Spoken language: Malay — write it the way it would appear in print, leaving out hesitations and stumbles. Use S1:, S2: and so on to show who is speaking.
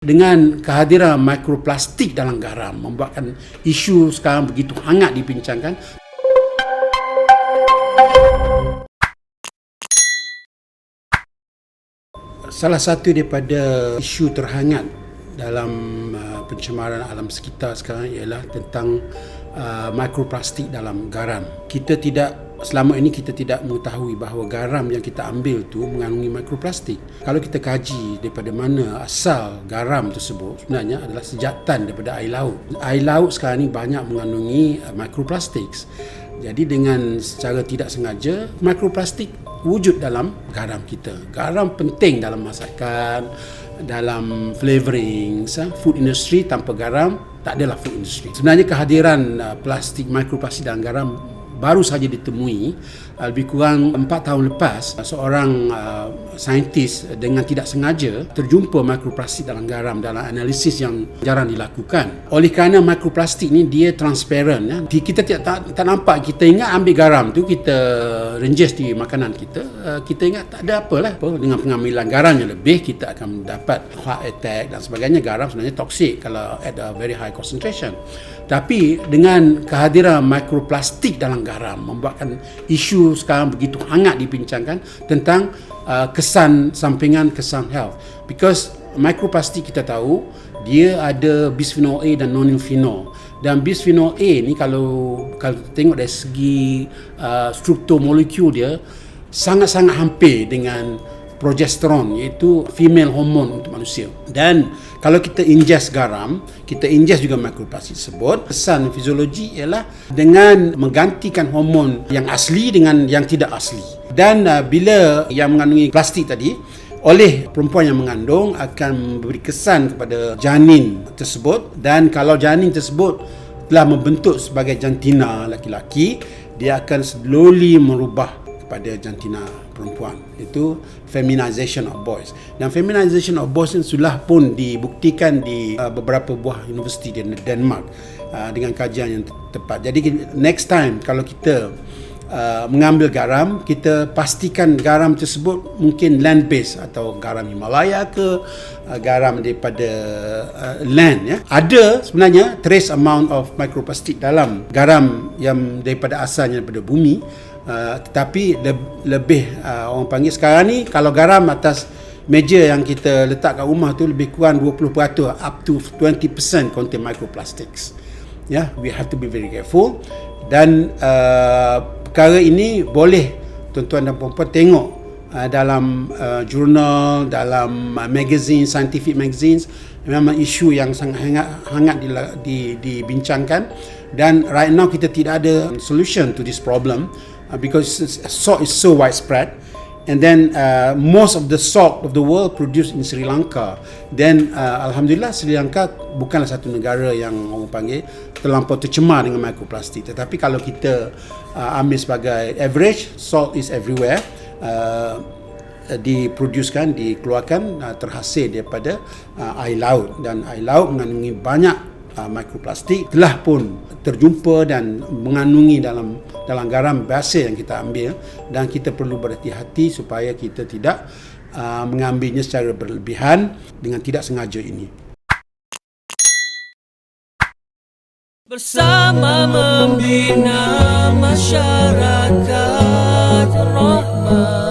S1: Dengan kehadiran mikroplastik dalam garam membuatkan isu sekarang begitu hangat dibincangkan. Salah satu daripada isu terhangat dalam pencemaran alam sekitar sekarang ialah tentang mikroplastik dalam garam. Selama ini kita tidak mengetahui bahawa garam yang kita ambil tu mengandungi mikroplastik. Kalau kita kaji daripada mana asal garam tersebut, sebenarnya adalah sejatan daripada air laut. Air laut sekarang ni banyak mengandungi mikroplastik. Jadi dengan secara tidak sengaja, mikroplastik wujud dalam garam kita. Garam penting dalam masakan, dalam flavoring. Food industry tanpa garam tak adalah food industry. Sebenarnya kehadiran mikroplastik dalam garam baru saja ditemui lebih kurang 4 tahun lepas. Seorang saintis dengan tidak sengaja terjumpa mikroplastik dalam garam dalam analisis yang jarang dilakukan. Oleh kerana mikroplastik ni dia transparent, ya. Kita tak nampak. Kita ingat ambil garam tu kita renjes di makanan kita, kita ingat tak ada apalah. Dengan pengambilan garam yang lebih kita akan dapat heart attack dan sebagainya. Garam sebenarnya toksik kalau at a very high concentration. Tapi dengan kehadiran mikroplastik dalam garam membuatkan isu sekarang begitu hangat dibincangkan tentang kesan sampingan, kesan health. Because mikroplastik kita tahu dia ada bisphenol A dan nonylphenol. Dan bisphenol A ni kalau tengok dari segi struktur molekul dia sangat-sangat hampir dengan progesteron, iaitu female hormone untuk manusia. Dan kalau kita ingest garam, kita ingest juga mikroplastik tersebut. Kesan fiziologi ialah dengan menggantikan hormon yang asli dengan yang tidak asli. Dan bila yang mengandungi plastik tadi oleh perempuan yang mengandung akan memberi kesan kepada janin tersebut, dan kalau janin tersebut telah membentuk sebagai jantina laki-laki, dia akan slowly merubah pada jantina perempuan. Itu feminization of boys. Dan feminization of boys ini sudah pun dibuktikan di beberapa buah universiti di Denmark dengan kajian yang tepat. Jadi next time kalau kita mengambil garam, kita pastikan garam tersebut mungkin land based atau garam Himalaya ke garam daripada land, ya. Ada sebenarnya trace amount of mikroplastik dalam garam yang daripada asalnya daripada bumi. Tetapi lebih orang panggil sekarang ni, kalau garam atas meja yang kita letak kat rumah tu lebih kurang 20% up to 20% contain microplastics. We have to be very careful. Dan perkara ini boleh tuan-tuan dan puan-puan tengok dalam jurnal, dalam magazine, scientific magazines. Memang isu yang sangat hangat dibincangkan. Dan right now kita tidak ada solution to this problem. Because salt is so widespread, and then most of the salt of the world produced in Sri Lanka. Then alhamdulillah Sri Lanka bukanlah satu negara yang orang panggil terlampau tercemar dengan mikroplastik. Tetapi kalau kita ambil sebagai average, salt is everywhere. Dikeluarkan terhasil daripada air laut, dan air laut mengandungi banyak mikroplastik. Telah pun terjumpa dan mengandungi dalam garam biasa yang kita ambil, dan kita perlu berhati-hati supaya kita tidak mengambilnya secara berlebihan dengan tidak sengaja ini.
S2: Bersama membina masyarakat rahmat.